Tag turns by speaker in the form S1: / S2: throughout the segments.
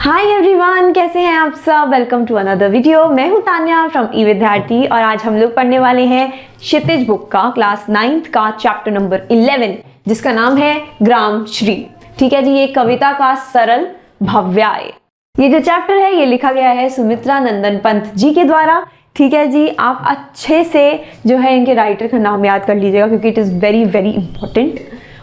S1: Hi everyone, कैसे हैं आप सब। Welcome to another video. मैं हूं तान्या फ्रॉम ई विद्यार्थी और आज हम लोग पढ़ने वाले हैं क्षितिज बुक का क्लास 9th का चैप्टर नंबर 11 जिसका नाम है ग्राम श्री। ठीक है जी, ये कविता का सरल भव्याय। ये जो चैप्टर है ये लिखा गया है सुमित्रा नंदन पंत जी के द्वारा। ठीक है जी, आप अच्छे से जो है इनके राइटर का नाम याद कर लीजिएगा क्योंकि it is very very important.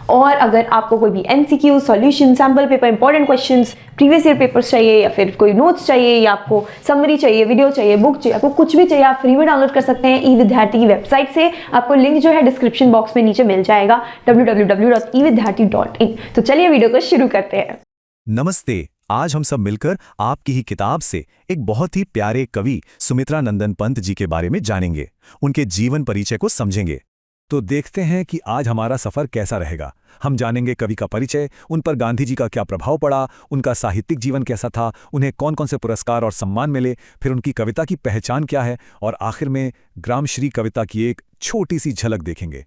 S1: और अगर आपको कोई भी MCQ, solution, sample paper, important questions, previous year papers चाहिए या फिर कोई नोट्स चाहिए या आपको समरी चाहिए, वीडियो चाहिए, बुक चाहिए, आपको कुछ भी चाहिए, आप फ्री में डाउनलोड कर सकते हैं ई विद्यार्थी की वेबसाइट से। आपको लिंक जो है डिस्क्रिप्शन बॉक्स में नीचे मिल जाएगा www.evidyarthi.in। तो चलिए वीडियो को शुरू करते हैं।
S2: नमस्ते। आज हम सब मिलकर आपकी ही किताब से एक बहुत ही प्यारे कवि सुमित्रा नंदन पंत जी के बारे में जानेंगे, उनके जीवन परिचय को समझेंगे। तो देखते हैं कि आज हमारा सफर कैसा रहेगा। हम जानेंगे कवि का परिचय, उन पर गांधी जी का क्या प्रभाव पड़ा, उनका साहित्यिक जीवन कैसा था, उन्हें कौन कौन से पुरस्कार और सम्मान मिले, फिर उनकी कविता की पहचान क्या है और आखिर में ग्रामश्री कविता की एक छोटी सी झलक देखेंगे।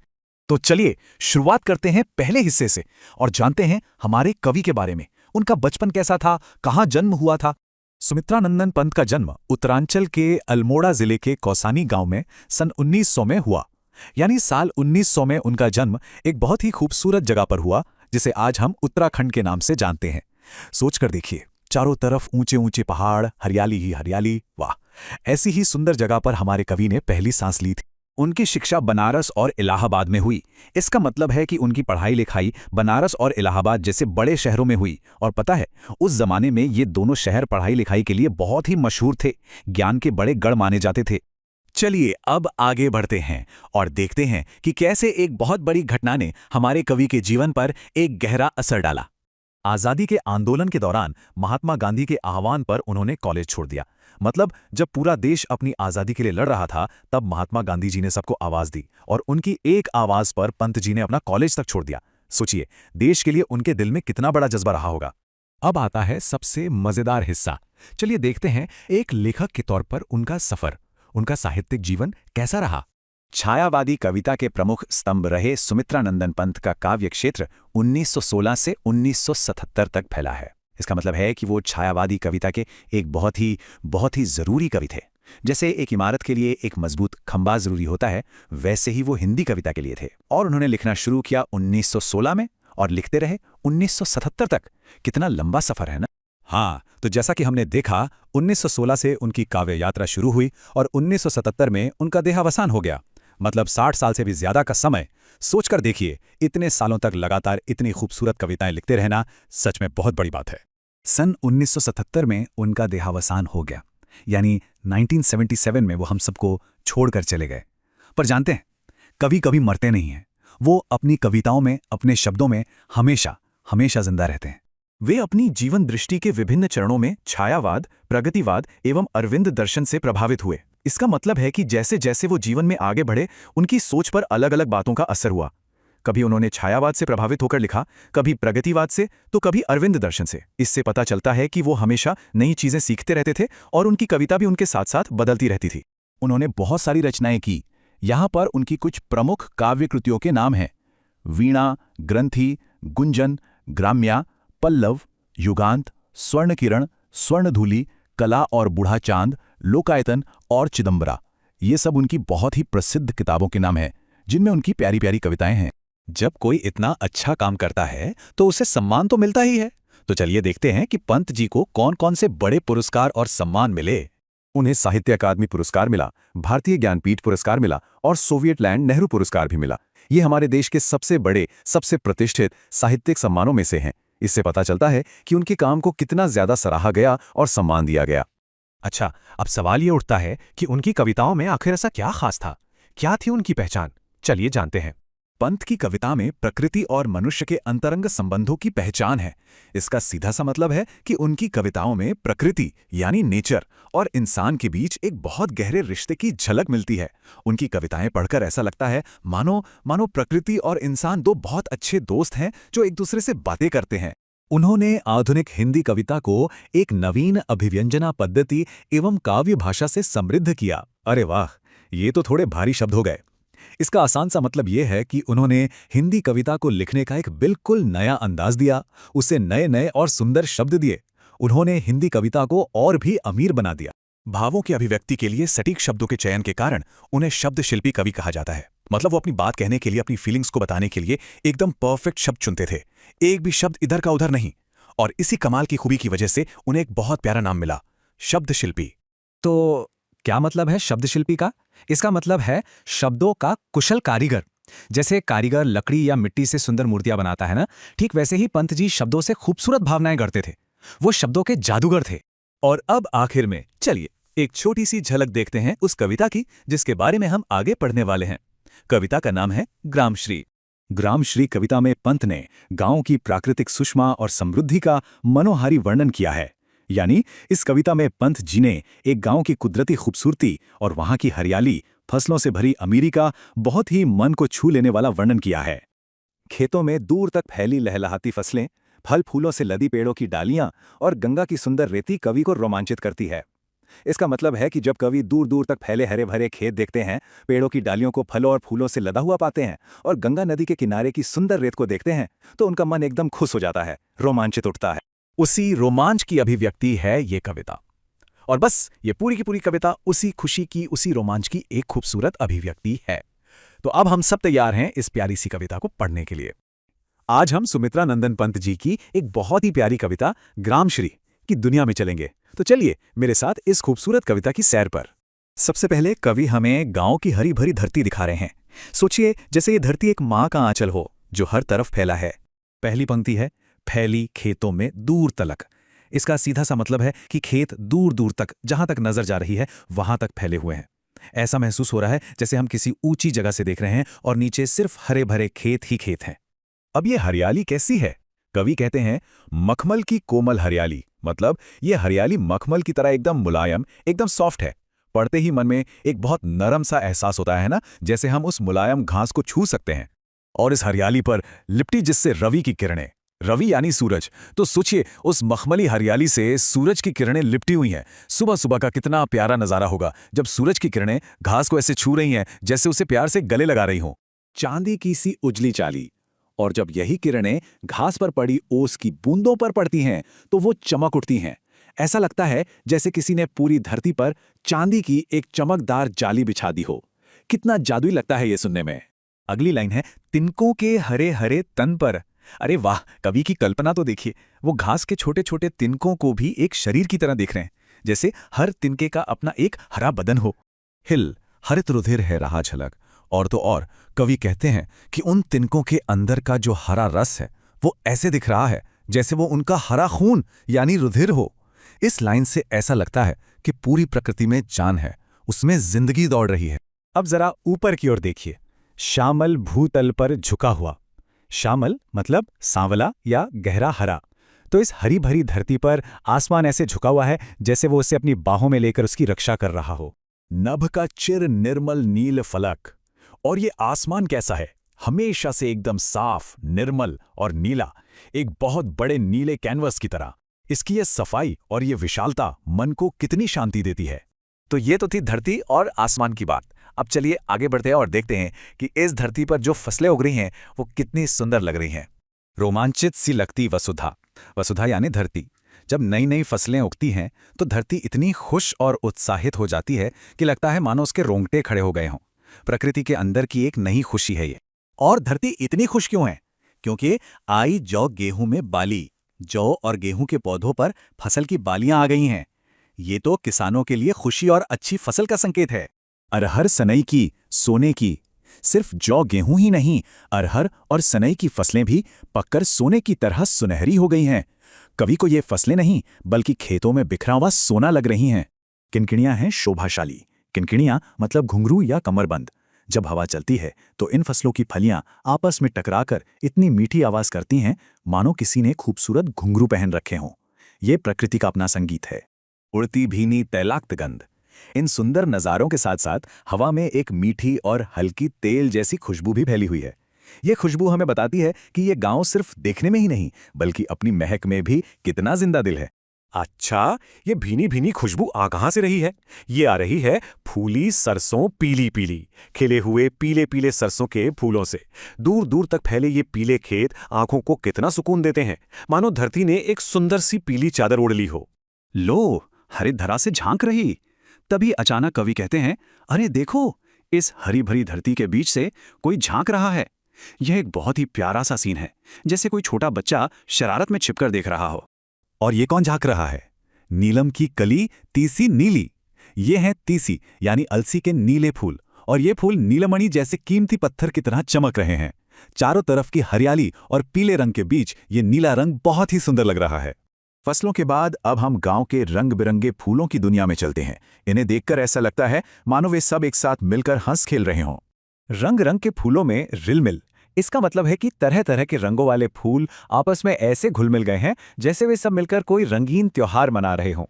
S2: तो चलिए शुरुआत करते हैं पहले हिस्से से और जानते हैं हमारे कवि के बारे में। उनका बचपन कैसा था, कहाँ जन्म हुआ था। सुमित्रा नंदन पंत का जन्म उत्तरांचल के अल्मोड़ा जिले के कौसानी गांव में सन 1900 में हुआ। यानी साल 1900 में उनका जन्म एक बहुत ही खूबसूरत जगह पर हुआ जिसे आज हम उत्तराखंड के नाम से जानते हैं। सोचकर देखिए, चारों तरफ ऊंचे ऊंचे पहाड़, हरियाली ही हरियाली। वाह, ऐसी ही सुंदर जगह पर हमारे कवि ने पहली सांस ली थी। उनकी शिक्षा बनारस और इलाहाबाद में हुई। इसका मतलब है कि उनकी पढ़ाई लिखाई बनारस और इलाहाबाद जैसे बड़े शहरों में हुई। और पता है, उस जमाने में ये दोनों शहर पढ़ाई लिखाई के लिए बहुत ही मशहूर थे, ज्ञान के बड़े गढ़ माने जाते थे। चलिए अब आगे बढ़ते हैं और देखते हैं कि कैसे एक बहुत बड़ी घटना ने हमारे कवि के जीवन पर एक गहरा असर डाला। आज़ादी के आंदोलन के दौरान महात्मा गांधी के आह्वान पर उन्होंने कॉलेज छोड़ दिया। मतलब जब पूरा देश अपनी आज़ादी के लिए लड़ रहा था तब महात्मा गांधी जी ने सबको आवाज़ दी और उनकी एक आवाज़ पर पंत जी ने अपना कॉलेज तक छोड़ दिया। सोचिए, देश के लिए उनके दिल में कितना बड़ा जज्बा रहा होगा। अब आता है सबसे मज़ेदार हिस्सा। चलिए देखते हैं एक लेखक के तौर पर उनका सफ़र, उनका साहित्यिक जीवन कैसा रहा। छायावादी कविता के प्रमुख स्तंभ रहे सुमित्रा नंदन पंत का काव्य क्षेत्र 1916 से 1977 तक फैला है। इसका मतलब है कि वो छायावादी कविता के एक बहुत ही जरूरी कवि थे। जैसे एक इमारत के लिए एक मजबूत खंबा जरूरी होता है, वैसे ही वो हिंदी कविता के लिए थे। और उन्होंने लिखना शुरू किया 1916 में और लिखते रहे 1977 तक। कितना लंबा सफर है ना। हाँ, तो जैसा कि हमने देखा, 1916 से उनकी काव्य यात्रा शुरू हुई और 1977 में उनका देहावसान हो गया। मतलब 60 साल से भी ज्यादा का समय। सोचकर देखिए, इतने सालों तक लगातार इतनी खूबसूरत कविताएं लिखते रहना सच में बहुत बड़ी बात है। सन 1977 में उनका देहावसान हो गया, यानी 1977 में वो हम सबको छोड़कर चले गए। पर जानते हैं, कवि कभी मरते नहीं हैं। वो अपनी कविताओं में, अपने शब्दों में हमेशा हमेशा जिंदा रहते हैं। वे अपनी जीवन दृष्टि के विभिन्न चरणों में छायावाद, प्रगतिवाद एवं अरविंद दर्शन से प्रभावित हुए। इसका मतलब है कि जैसे जैसे वो जीवन में आगे बढ़े, उनकी सोच पर अलग अलग बातों का असर हुआ। कभी उन्होंने छायावाद से प्रभावित होकर लिखा, कभी प्रगतिवाद से, तो कभी अरविंद दर्शन से। इससे पता चलता है कि वो हमेशा नई चीजें सीखते रहते थे और उनकी कविता भी उनके साथ साथ बदलती रहती थी। उन्होंने बहुत सारी रचनाएं की। यहाँ पर उनकी कुछ प्रमुख काव्य कृतियों के नाम हैं: वीणा, ग्रंथि, गुंजन, ग्राम्या, पल्लव, युगांत, स्वर्णकिरण, स्वर्णधूलि, कला और बूढ़ा चांद, लोकायतन और चिदंबरा। ये सब उनकी बहुत ही प्रसिद्ध किताबों के नाम हैं जिनमें उनकी प्यारी प्यारी कविताएं हैं। जब कोई इतना अच्छा काम करता है तो उसे सम्मान तो मिलता ही है। तो चलिए देखते हैं कि पंत जी को कौन कौन से बड़े पुरस्कार और सम्मान मिले। उन्हें साहित्य अकादमी पुरस्कार मिला, भारतीय ज्ञानपीठ पुरस्कार मिला और सोवियत लैंड नेहरू पुरस्कार भी मिला। ये हमारे देश के सबसे बड़े, सबसे प्रतिष्ठित साहित्यिक सम्मानों में से हैं। इससे पता चलता है कि उनके काम को कितना ज्यादा सराहा गया और सम्मान दिया गया। अच्छा, अब सवाल ये उठता है कि उनकी कविताओं में आखिर ऐसा क्या खास था, क्या थी उनकी पहचान। चलिए जानते हैं। पंत की कविता में प्रकृति और मनुष्य के अंतरंग संबंधों की पहचान है। इसका सीधा सा मतलब है कि उनकी कविताओं में प्रकृति यानी नेचर और इंसान के बीच एक बहुत गहरे रिश्ते की झलक मिलती है। उनकी कविताएं पढ़कर ऐसा लगता है मानो प्रकृति और इंसान दो बहुत अच्छे दोस्त हैं जो एक दूसरे से बातें करते हैं। उन्होंने आधुनिक हिंदी कविता को एक नवीन अभिव्यंजना पद्धति एवं काव्य भाषा से समृद्ध किया। अरे वाह, ये तो थोड़े भारी शब्द हो गए। इसका आसान सा मतलब यह है कि उन्होंने हिंदी कविता को लिखने का एक बिल्कुल नया अंदाज दिया, उसे नए नए और सुंदर शब्द दिए। उन्होंने हिंदी कविता को और भी अमीर बना दिया। भावों की अभिव्यक्ति के लिए सटीक शब्दों के चयन के कारण उन्हें शब्द शिल्पी कवि कहा जाता है। मतलब वो अपनी बात कहने के लिए, अपनी फीलिंग्स को बताने के लिए एकदम परफेक्ट शब्द चुनते थे, एक भी शब्द इधर का उधर नहीं। और इसी कमाल की खूबी की वजह से उन्हें एक बहुत प्यारा नाम मिला, शब्द शिल्पी। तो क्या मतलब है शब्द शिल्पी का? इसका मतलब है शब्दों का कुशल कारीगर। जैसे कारीगर लकड़ी या मिट्टी से सुंदर मूर्तियां बनाता है ना, ठीक वैसे ही पंत जी शब्दों से खूबसूरत भावनाएं गढ़ते थे। वो शब्दों के जादूगर थे। और अब आखिर में चलिए एक छोटी सी झलक देखते हैं उस कविता की जिसके बारे में हम आगे पढ़ने वाले हैं। कविता का नाम है ग्रामश्री। ग्रामश्री कविता में पंत ने गांव की प्राकृतिक सुषमा और समृद्धि का मनोहारी वर्णन किया है। यानी इस कविता में पंत जी ने एक गांव की कुदरती खूबसूरती और वहां की हरियाली, फसलों से भरी अमीरी का बहुत ही मन को छू लेने वाला वर्णन किया है। खेतों में दूर तक फैली लहलहाती फसलें, फल फूलों से लदी पेड़ों की डालियां और गंगा की सुंदर रेती कवि को रोमांचित करती है। इसका मतलब है कि जब कवि दूर दूर तक फैले हरे भरे खेत देखते हैं, पेड़ों की डालियों को फलों और फूलों से लदा हुआ पाते हैं और गंगा नदी के किनारे की सुंदर रेत को देखते हैं, तो उनका मन एकदम खुश हो जाता है, रोमांचित उठता है। उसी रोमांच की अभिव्यक्ति है ये कविता। और बस ये पूरी की पूरी कविता उसी खुशी की, उसी रोमांच की एक खूबसूरत अभिव्यक्ति है। तो अब हम सब तैयार हैं इस प्यारी सी कविता को पढ़ने के लिए। आज हम सुमित्रा नंदन पंत जी की एक बहुत ही प्यारी कविता ग्रामश्री की दुनिया में चलेंगे। तो चलिए मेरे साथ इस खूबसूरत कविता की सैर पर। सबसे पहले कवि हमें गांव की हरी भरी धरती दिखा रहे हैं। सोचिए जैसे ये धरती एक माँ का आंचल हो जो हर तरफ फैला है। पहली पंक्ति है, फैली खेतों में दूर तलक। इसका सीधा सा मतलब है कि खेत दूर दूर तक, जहां तक नजर जा रही है वहां तक फैले हुए हैं। ऐसा महसूस हो रहा है जैसे हम किसी ऊंची जगह से देख रहे हैं और नीचे सिर्फ हरे भरे खेत ही खेत हैं। अब ये हरियाली कैसी है? कवि कहते हैं मखमल की कोमल हरियाली। मतलब ये हरियाली मखमल की तरह एकदम मुलायम, एकदम सॉफ्ट है। पढ़ते ही मन में एक बहुत नरम सा एहसास होता है ना, जैसे हम उस मुलायम घास को छू सकते हैं। और इस हरियाली पर लिपटी जिससे रवि की किरणें, रवि यानी सूरज, तो सोचिए उस मखमली हरियाली से सूरज की किरणें लिपटी हुई हैं। सुबह सुबह का कितना प्यारा नजारा होगा जब सूरज की किरणें घास को ऐसे छू रही हैं जैसे उसे प्यार से गले लगा रही हों। चांदी की सी उजली चाली। और जब यही किरणें घास पर पड़ी ओस की बूंदों पर पड़ती हैं तो वो चमक उठती हैं। ऐसा लगता है जैसे किसी ने पूरी धरती पर चांदी की एक चमकदार जाली बिछा दी हो। कितना जादुई लगता है ये सुनने में। अगली लाइन है, तिनकों के हरे हरे तन पर। अरे वाह, कवि की कल्पना तो देखिए। वो घास के छोटे छोटे तिनकों को भी एक शरीर की तरह देख रहे हैं, जैसे हर तिनके का अपना एक हरा बदन हो। हिल हरित रुधिर है रहा झलक। और तो और कवि कहते हैं कि उन तिनकों के अंदर का जो हरा रस है वो ऐसे दिख रहा है जैसे वो उनका हरा खून यानी रुधिर हो। इस लाइन से ऐसा लगता है कि पूरी प्रकृति में जान है, उसमें जिंदगी दौड़ रही है। अब जरा ऊपर की ओर देखिए, श्यामल भूतल पर झुका हुआ। श्यामल मतलब सांवला या गहरा हरा। तो इस हरी भरी धरती पर आसमान ऐसे झुका हुआ है जैसे वो उसे अपनी बाहों में लेकर उसकी रक्षा कर रहा हो। नभ का चिर निर्मल नील फलक। और ये आसमान कैसा है? हमेशा से एकदम साफ, निर्मल और नीला, एक बहुत बड़े नीले कैनवस की तरह। इसकी ये सफाई और ये विशालता मन को कितनी शांति देती है। तो ये तो थी धरती और आसमान की बात। अब चलिए आगे बढ़ते हैं और देखते हैं कि इस धरती पर जो फसलें उग रही हैं वो कितनी सुंदर लग रही हैं। रोमांचित सी लगती वसुधा। वसुधा यानी धरती। जब नई नई फसलें उगती हैं तो धरती इतनी खुश और उत्साहित हो जाती है कि लगता है मानो उसके रोंगटे खड़े हो गए हों। प्रकृति के अंदर की एक नई खुशी है ये। और धरती इतनी खुश क्यों है? क्योंकि आई जौ गेहूं में बाली। जौ और गेहूं के पौधों पर फसल की बालियां आ गई हैं। ये तो किसानों के लिए खुशी और अच्छी फसल का संकेत है। अरहर सनई की, सोने की। सिर्फ जौ गेहूं ही नहीं, अरहर और सनई की फसलें भी पककर सोने की तरह सुनहरी हो गई हैं। कवि को ये फसलें नहीं बल्कि खेतों में बिखरा हुआ सोना लग रही हैं। किनकिनियां हैं शोभाशाली। किनकिनियां मतलब घुंघरू या कमरबंद। जब हवा चलती है तो इन फसलों की फलियां आपस में टकराकर इतनी मीठी आवाज करती हैं मानो किसी ने खूबसूरत घुंघरू पहन रखे हों। ये प्रकृति का अपना संगीत है। उड़ती भीनी तैलाक्त गंध। इन सुंदर नज़ारों के साथ साथ हवा में एक मीठी और हल्की तेल जैसी खुशबू भी फैली हुई है। ये खुशबू हमें बताती है कि ये गांव सिर्फ देखने में ही नहीं बल्कि अपनी महक में भी कितना जिंदा दिल है। अच्छा, ये भीनी भीनी खुशबू आ कहाँ से रही है? ये आ रही है फूली सरसों पीली पीली, खिले हुए पीले पीले सरसों के फूलों से। दूर दूर तक फैले ये पीले खेत आंखों को कितना सुकून देते हैं, मानो धरती ने एक सुंदर सी पीली चादर ओढ़ ली हो।
S3: लो, हरित धरा से झांक रही। तभी अचानक कवि कहते हैं, अरे देखो, इस हरी भरी धरती के बीच से कोई झांक रहा है। यह एक बहुत ही प्यारा सा सीन है, जैसे कोई छोटा बच्चा शरारत में छिपकर देख रहा हो।
S2: और ये कौन झांक रहा है? नीलम की कली तीसी नीली। ये हैं तीसी यानी अलसी के नीले फूल, और ये फूल नीलमणि जैसे कीमती पत्थर की तरह चमक रहे हैं। चारों तरफ की हरियाली और पीले रंग के बीच ये नीला रंग बहुत ही सुंदर लग रहा है। फसलों के बाद अब हम गांव के रंग बिरंगे फूलों की दुनिया में चलते हैं। इन्हें देखकर ऐसा लगता है मानो वे सब एक साथ मिलकर हंस खेल रहे हों। रंग रंग के फूलों में रिलमिल, इसका मतलब है कि तरह तरह के रंगों वाले फूल आपस में ऐसे घुल मिल गए हैं जैसे वे सब मिलकर कोई रंगीन त्योहार मना रहे हों।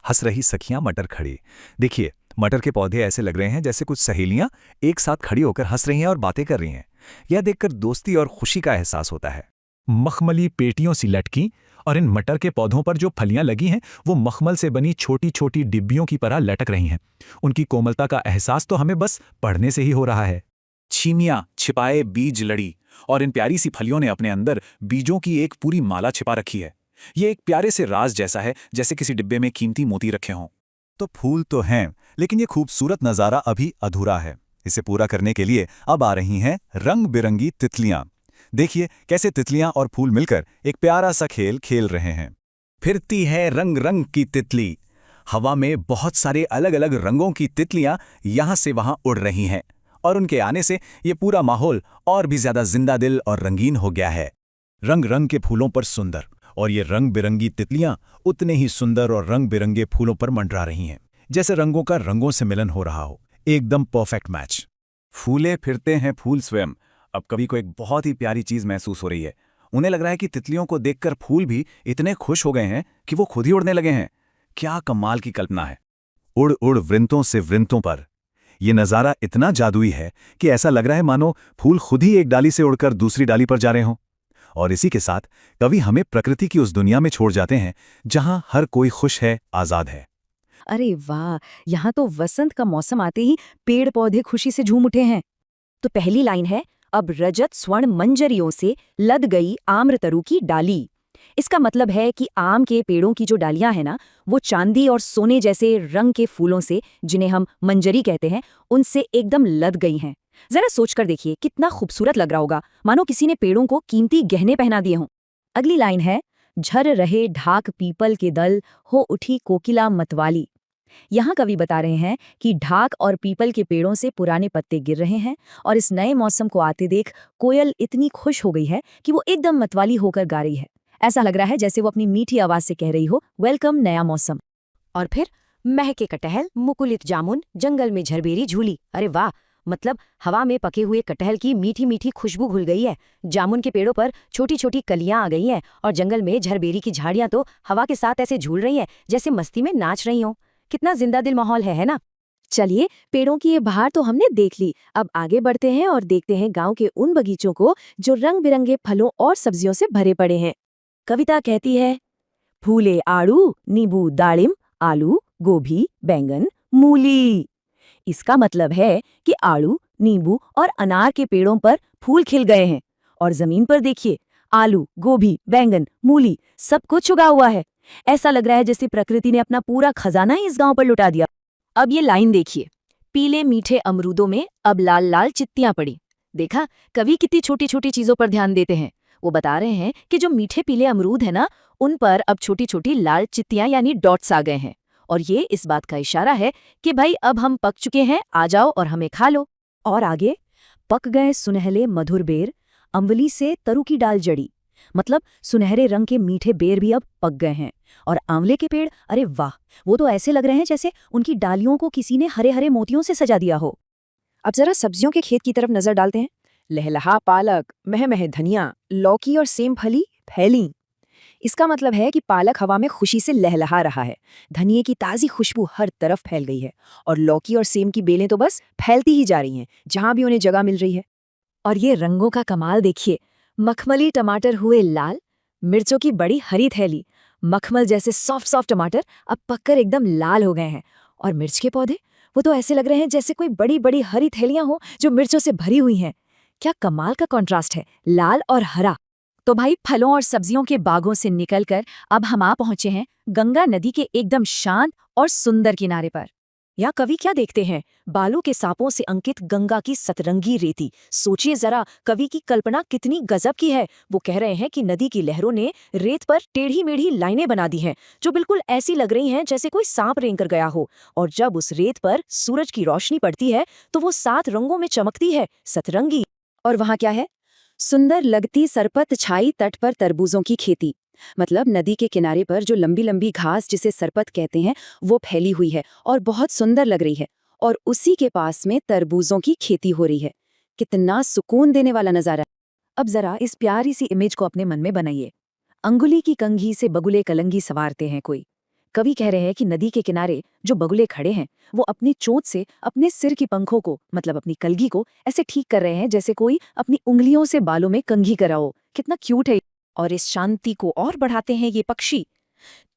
S2: हंस रही सखियां मटर खड़ी। देखिए, मटर के पौधे ऐसे लग रहे हैं जैसे कुछ सहेलियां एक साथ खड़ी होकर हंस रही हैं और बातें कर रही हैं। यह देखकर दोस्ती और खुशी का एहसास होता है। मखमली पेटियों सी लटकी, और इन मटर के पौधों पर जो फलियां लगी हैं वो मखमल से बनी छोटी छोटी डिब्बियों की तरह लटक रही हैं। उनकी कोमलता का एहसास तो हमें बस पढ़ने से ही हो रहा है। छीमियां छिपाए बीज लड़ी, और इन प्यारी सी फलियों ने अपने अंदर बीजों की एक पूरी माला छिपा रखी है। ये एक प्यारे से राज जैसा है, जैसे किसी डिब्बे में कीमती मोती रखे हों। तो फूल तो हैं, लेकिन ये खूबसूरत नज़ारा अभी अधूरा है। इसे पूरा करने के लिए अब आ रही हैं रंग बिरंगी तितलियां। देखिए कैसे तितलियां और फूल मिलकर एक प्यारा सा खेल खेल रहे हैं। फिरती है रंग रंग की तितली। हवा में बहुत सारे अलग अलग रंगों की तितलियां यहां से वहां उड़ रही हैं, और उनके आने से ये पूरा माहौल और भी ज्यादा जिंदा दिल और रंगीन हो गया है। रंग रंग के फूलों पर सुंदर, और ये रंग बिरंगी तितलियां उतने ही सुंदर और रंग बिरंगे फूलों पर मंडरा रही हैं, जैसे रंगों का रंगों से मिलन हो रहा हो। एकदम परफेक्ट मैच। फूले फिरते हैं फूल स्वयं। अब कवि को एक बहुत ही प्यारी चीज महसूस हो रही है। उन्हें लग रहा है कि तितलियों को देखकर फूल भी इतने खुश हो गए हैं कि वो खुद ही उड़ने लगे हैं। क्या कमाल की कल्पना है। उड़ उड़ वृंतों से वृंतों पर। यह नज़ारा इतना जादुई है कि ऐसा लग रहा है मानो फूल खुद ही एक डाली से उड़कर दूसरी डाली पर जा रहे हों। और इसी के साथ कवि हमें प्रकृति की उस दुनिया में छोड़ जाते हैं जहां हर कोई खुश है, आजाद है।
S4: अरे वाह, यहाँ तो वसंत का मौसम आते ही पेड़ पौधे खुशी से झूम उठे हैं। तो पहली लाइन है, अब रजत स्वर्ण मंजरियों से लद गई आम्रतरु की डाली। इसका मतलब है कि आम के पेड़ों की जो डालियां हैं ना, वो चांदी और सोने जैसे रंग के फूलों से, जिन्हें हम मंजरी कहते हैं, उनसे एकदम लद गई हैं। जरा सोचकर देखिए कितना खूबसूरत लग रहा होगा, मानो किसी ने पेड़ों को कीमती गहने पहना दिए हों। अगली लाइन है, झर रहे ढाक पीपल के दल, हो उठी कोकिला मतवाली। यहाँ कवि बता रहे हैं कि ढाक और पीपल के पेड़ों से पुराने पत्ते गिर रहे हैं, और इस नए मौसम को आते देख कोयल इतनी खुश हो गई है कि वो एकदम मतवाली होकर गा रही है। ऐसा लग रहा है जैसे वो अपनी मीठी आवाज से कह रही हो, वेलकम नया मौसम। और फिर महके कटहल, मुकुलित जामुन, जंगल में झरबेरी झूली। अरे वाह, मतलब हवा में पके हुए कटहल की मीठी मीठी खुशबू घुल गई है, जामुन के पेड़ों पर छोटी छोटी कलियां आ गई हैं, और जंगल में झरबेरी की झाड़ियां तो हवा के साथ ऐसे झूल रही हैं जैसे मस्ती में नाच रही हों। कितना जिंदा दिल माहौल है ना। चलिए, पेड़ों की ये बहार तो हमने देख ली। अब आगे बढ़ते हैं और देखते हैं गांव के उन बगीचों को जो रंग बिरंगे फलों और सब्जियों से भरे पड़े हैं। कविता कहती है, फूले आड़ू, नींबू, दालिम, आलू, गोभी, बैंगन, मूली। इसका मतलब है कि आड़ू, नींबू और अनार के पेड़ों पर फूल खिल गए हैं, और जमीन पर देखिए, आलू, गोभी, बैंगन, मूली सब कुछ उगा हुआ है। ऐसा लग रहा है जैसे प्रकृति ने अपना पूरा खजाना ही इस गांव पर लुटा दिया। अब ये लाइन देखिए, पीले मीठे अमरूदों में अब लाल लाल चित्तियां पड़ी। देखा, कवि कितनी छोटी छोटी चीजों पर ध्यान देते हैं। वो बता रहे हैं कि जो मीठे पीले अमरूद है ना, उन पर अब छोटी छोटी लाल चित्तियां यानी डॉट्स आ गए हैं, और ये इस बात का इशारा है कि भाई अब हम पक चुके हैं, आ जाओ और हमें खा लो। और आगे, पक गए सुनहले मधुर बेर, अम्बली से तरु की डाल जड़ी। मतलब सुनहरे रंग के मीठे बेर भी अब पक गए हैं। और आंवले के पेड़, अरे वाह, वो तो ऐसे लग रहे हैं जैसे उनकी डालियों को किसी ने हरे हरे मोतियों से सजा दिया हो। अब जरा सब्जियों के खेत की तरफ नजर डालते हैं। लहलहा पालक, मह मह धनिया, लौकी और सेम फली फैली। इसका मतलब है कि पालक हवा में खुशी से लहलहा रहा है, धनिये की ताज़ी खुशबू हर तरफ फैल गई है, और लौकी और सेम की बेलें तो बस फैलती ही जा रही हैं जहां भी उन्हें जगह मिल रही है। और ये रंगों का कमाल देखिए, मखमली टमाटर हुए लाल, मिर्चों की बड़ी हरी थैली, मखमल जैसे सॉफ्ट सॉफ्ट टमाटर अब पककर एकदम लाल हो गए हैं। और मिर्च के पौधे, वो तो ऐसे लग रहे हैं जैसे कोई बड़ी बड़ी हरी थैलियां हो जो मिर्चों से भरी हुई हैं। क्या कमाल का कॉन्ट्रास्ट है, लाल और हरा। तो भाई, फलों और सब्जियों के बागों से निकलकर अब हम आ पहुंचे हैं गंगा नदी के एकदम शांत और सुंदर किनारे पर। या कवि क्या देखते हैं, बालों के सांपों से अंकित गंगा की सतरंगी रेती। सोचिए जरा, कवि की कल्पना कितनी गजब की है। वो कह रहे हैं कि नदी की लहरों ने रेत पर टेढ़ी मेढ़ी लाइनें बना दी हैं, जो बिल्कुल ऐसी लग रही हैं जैसे कोई सांप रेंग कर गया हो। और जब उस रेत पर सूरज की रोशनी पड़ती है तो वो 7 रंगों में चमकती है, सतरंगी। और वहां क्या है, सुंदर लगती सरपत छाई तट पर तरबूजों की खेती। मतलब नदी के किनारे पर जो लंबी लंबी घास, जिसे सरपत कहते हैं, वो फैली हुई है और बहुत सुंदर लग रही है। और उसी के पास में तरबूजों की खेती हो रही है। कितना सुकून देने वाला नजारा। अब जरा इस प्यारी सी इमेज को अपने मन में बनाइए। अंगुली की कंघी से बगुले कलंगी सवारते हैं कोई। कवि कह रहे हैं कि नदी के किनारे जो बगुले खड़े हैं, वो अपनी चोंच से अपने सिर की पंखों को, मतलब अपनी कलगी को, ऐसे ठीक कर रहे हैं जैसे कोई अपनी उंगलियों से बालों में कंघी कराओ। कितना क्यूट है। और इस शांति को और बढ़ाते हैं ये पक्षी।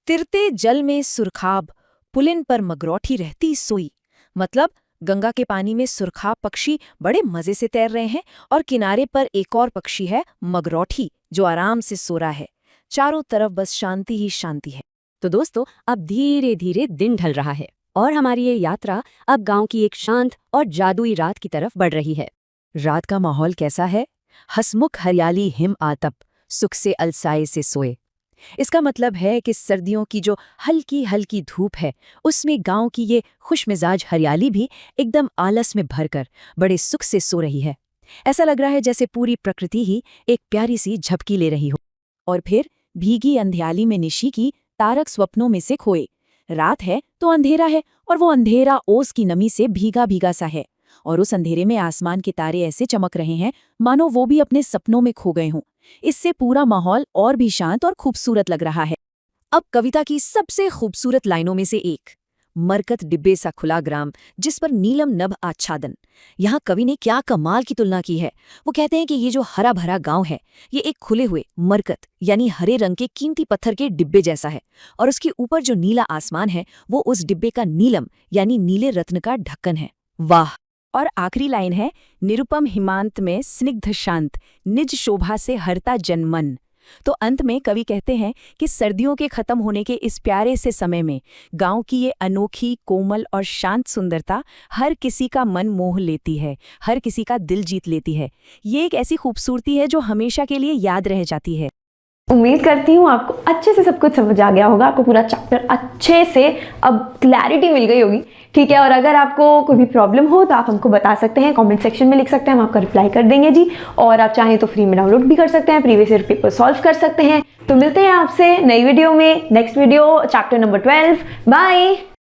S4: तिरते जल में सुरखाब, पुलिन पर मगरौठी रहती सोई। मतलब गंगा के पानी में सुरखाब पक्षी बड़े मजे से तैर रहे हैं और किनारे पर एक और पक्षी है मगरौठी, जो आराम से सो रहा है। चारों तरफ बस शांति ही शांति है। तो दोस्तों, अब धीरे धीरे दिन ढल रहा है और हमारी ये यात्रा अब गांव की एक शांत और जादुई रात की तरफ बढ़ रही है। रात का माहौल कैसा है? हसमुख हरियाली हिम आतप, सुख से अलसाए से सोए। इसका मतलब है कि सर्दियों की जो हल्की हल्की धूप है, उसमें गांव की ये खुशमिजाज हरियाली भी एकदम आलस में भरकर बड़े सुख से सो रही है। ऐसा लग रहा है जैसे पूरी प्रकृति ही एक प्यारी सी झपकी ले रही हो। और फिर भीगी अंधियाली में निशी की तारक स्वप्नों में से खोए। रात है तो अंधेरा है, और वो अंधेरा ओस की नमी से भीगा भीगा सा है। और उस अंधेरे में आसमान के तारे ऐसे चमक रहे हैं मानो वो भी अपने सपनों में खो गए हों। इससे पूरा माहौल और भी शांत और खूबसूरत लग रहा है। अब कविता की सबसे खूबसूरत लाइनों में से एक, मरकत डिब्बे सा खुला ग्राम जिस पर नीलम नभ आच्छादन। यहाँ कवि ने क्या कमाल की तुलना की है। वो कहते हैं कि ये जो हरा भरा गांव है, ये एक खुले हुए मरकत यानी हरे रंग के कीमती पत्थर के डिब्बे जैसा है, और उसके ऊपर जो नीला आसमान है वो उस डिब्बे का नीलम यानी नीले रत्न का ढक्कन है। वाह। और आखिरी लाइन है, निरुपम हिमांत में स्निग्ध शांत, निज शोभा से हरता जनमन। तो अंत में कवि कहते हैं कि सर्दियों के खत्म होने के इस प्यारे से समय में गांव की ये अनोखी, कोमल और शांत सुंदरता हर किसी का मन मोह लेती है, हर किसी का दिल जीत लेती है। ये एक ऐसी खूबसूरती है जो हमेशा के लिए याद रह जाती है।
S1: उम्मीद करती हूँ आपको अच्छे से सब कुछ समझ आ गया होगा, आपको पूरा चैप्टर अच्छे से अब क्लैरिटी मिल गई होगी। ठीक है, और अगर आपको कोई भी प्रॉब्लम हो तो आप हमको बता सकते हैं, कमेंट सेक्शन में लिख सकते हैं, हम आपका रिप्लाई कर देंगे जी। और आप चाहें तो फ्री में डाउनलोड भी कर सकते हैं, प्रीवियस ईयर पेपर सॉल्व कर सकते हैं। तो मिलते हैं आपसे नई वीडियो में, next video chapter number 12। Bye.